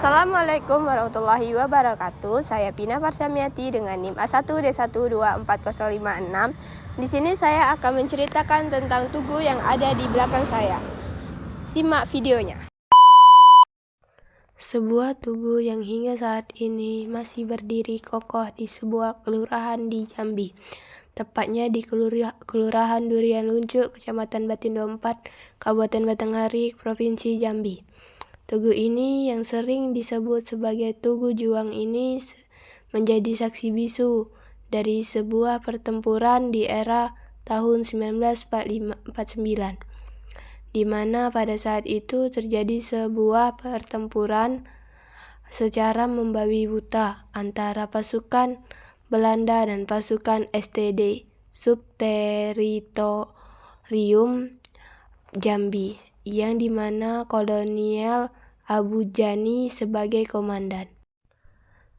Assalamualaikum warahmatullahi wabarakatuh. Saya Pina Farsamiati dengan NIM A1D1244056. Di sini saya akan menceritakan tentang tugu yang ada di belakang saya. Simak videonya. Sebuah tugu yang hingga saat ini masih berdiri kokoh di sebuah kelurahan di Jambi. Tepatnya di Kelurahan Durian Luncuk, Kecamatan Batindo 4, Kabupaten Batanghari, Provinsi Jambi. Tugu ini yang sering disebut sebagai Tugu Juang ini menjadi saksi bisu dari sebuah pertempuran di era tahun 1949, di mana pada saat itu terjadi sebuah pertempuran secara membabi buta antara pasukan Belanda dan pasukan STD Subteritorium Jambi, yang dimana Kolonel Abu Jani sebagai komandan.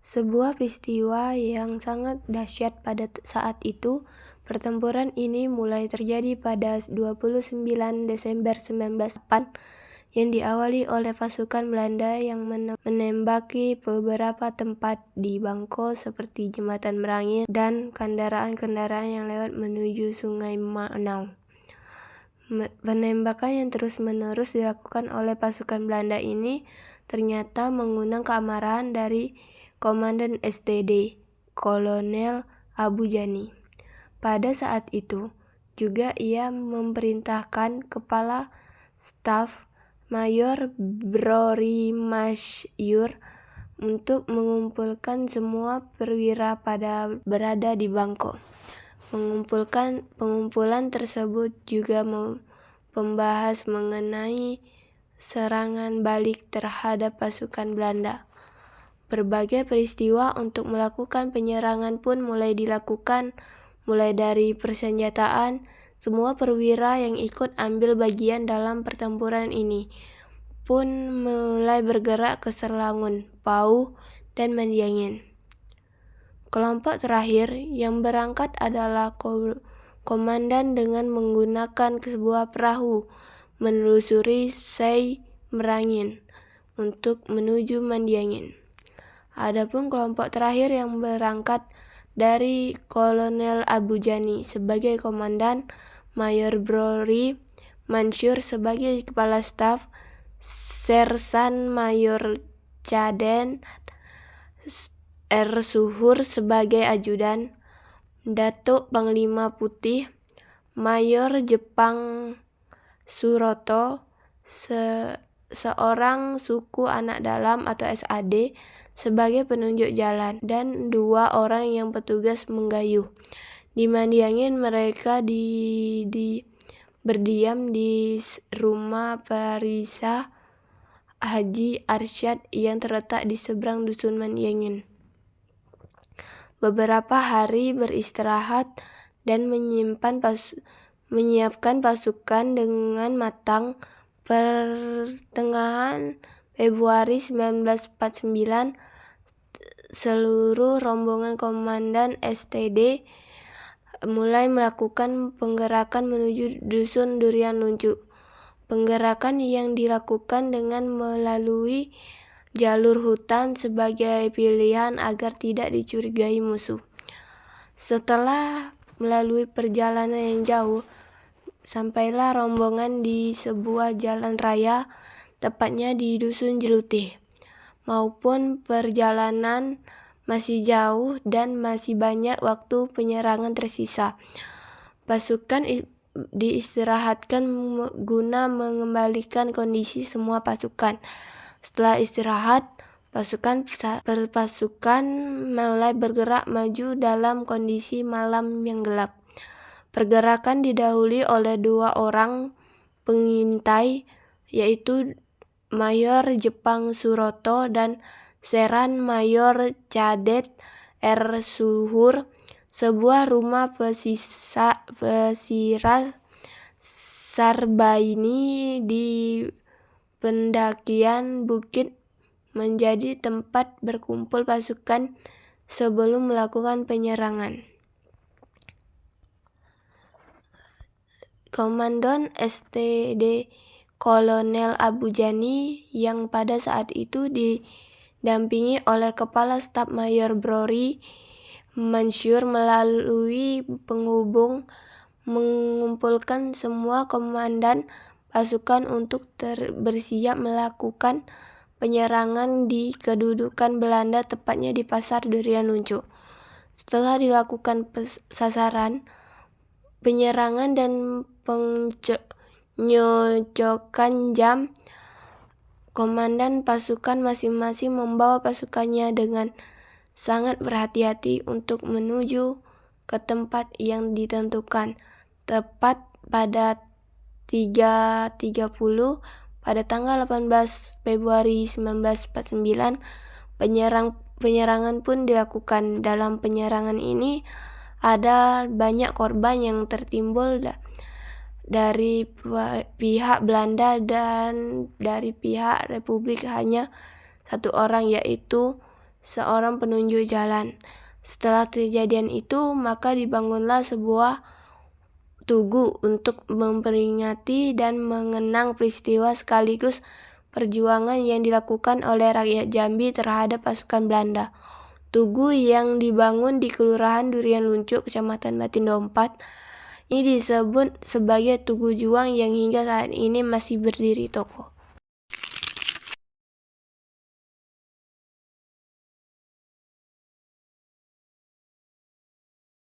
Sebuah peristiwa yang sangat dahsyat pada saat itu. Pertempuran ini mulai terjadi pada 29 Desember 1908 yang diawali oleh pasukan Belanda yang menembaki beberapa tempat di Bangko seperti Jembatan Merangin dan kendaraan-kendaraan yang lewat menuju Sungai Manau. Penembakan yang terus-menerus dilakukan oleh pasukan Belanda ini ternyata mengundang keamarahan dari Komandan STD, Kolonel Abu Jani. Pada saat itu juga ia memerintahkan Kepala Staf Mayor Brorimasyur untuk mengumpulkan semua perwira berada di Bangko. Pengumpulan tersebut juga membahas mengenai serangan balik terhadap pasukan Belanda. Berbagai peristiwa untuk melakukan penyerangan pun mulai dilakukan, mulai dari persenjataan. Semua perwira yang ikut ambil bagian dalam pertempuran ini pun mulai bergerak ke Serlangun, Pau, dan Mandiangin. Kelompok terakhir yang berangkat adalah komandan dengan menggunakan sebuah perahu menelusuri Sei Merangin untuk menuju Mandiangin. Adapun kelompok terakhir yang berangkat dari Kolonel Abu Jani sebagai komandan, Mayor Brori Mansur sebagai kepala staf, Sersan Mayor Caden Suhur sebagai ajudan, Datuk Panglima Putih, Mayor Jepang Suroto, seorang suku anak dalam atau SAD sebagai penunjuk jalan, dan 2 orang yang petugas menggayuh. Di Mandiangin mereka berdiam di rumah Parisah Haji Arsyad yang terletak di seberang dusun Mandiangin. Beberapa hari beristirahat dan menyiapkan pasukan dengan matang. Pertengahan Februari 1949, seluruh rombongan komandan STD mulai melakukan penggerakan menuju dusun Durian Luncuk. Penggerakan yang dilakukan dengan melalui jalur hutan sebagai pilihan agar tidak dicurigai musuh. Setelah melalui perjalanan yang jauh, sampailah rombongan di sebuah jalan raya, tepatnya di Dusun Jelutih. Maupun perjalanan masih jauh dan masih banyak waktu penyerangan tersisa. Pasukan diistirahatkan guna mengembalikan kondisi semua pasukan. Setelah istirahat, pasukan mulai bergerak maju dalam kondisi malam yang gelap. Pergerakan didahului oleh 2 orang pengintai, yaitu Mayor Jepang Suroto dan Seran Mayor Cadet Suhur. Sebuah rumah pesisir Sarbaini di pendakian bukit menjadi tempat berkumpul pasukan sebelum melakukan penyerangan. Komandan STD Kolonel Abu Jani yang pada saat itu dampingi oleh Kepala Staf Mayor Brori Mansur melalui penghubung mengumpulkan semua komandan pasukan untuk bersiap melakukan penyerangan di kedudukan Belanda, tepatnya di Pasar Durian Luncur. Setelah dilakukan sasaran, penyerangan dan penyocokan jam, komandan pasukan masing-masing membawa pasukannya dengan sangat berhati-hati untuk menuju ke tempat yang ditentukan. Tepat pada 3.30 pada tanggal 18 Februari 1949, penyerangan pun dilakukan. Dalam penyerangan ini ada banyak korban yang tertimbul dari pihak Belanda, dan dari pihak Republik hanya 1 orang, yaitu seorang penunjuk jalan. Setelah kejadian itu, maka dibangunlah sebuah tugu untuk memperingati dan mengenang peristiwa sekaligus perjuangan yang dilakukan oleh rakyat Jambi terhadap pasukan Belanda. Tugu yang dibangun di Kelurahan Durian Luncur, Kecamatan Batindo 4, ini disebut sebagai Tugu Juang yang hingga saat ini masih berdiri kokoh.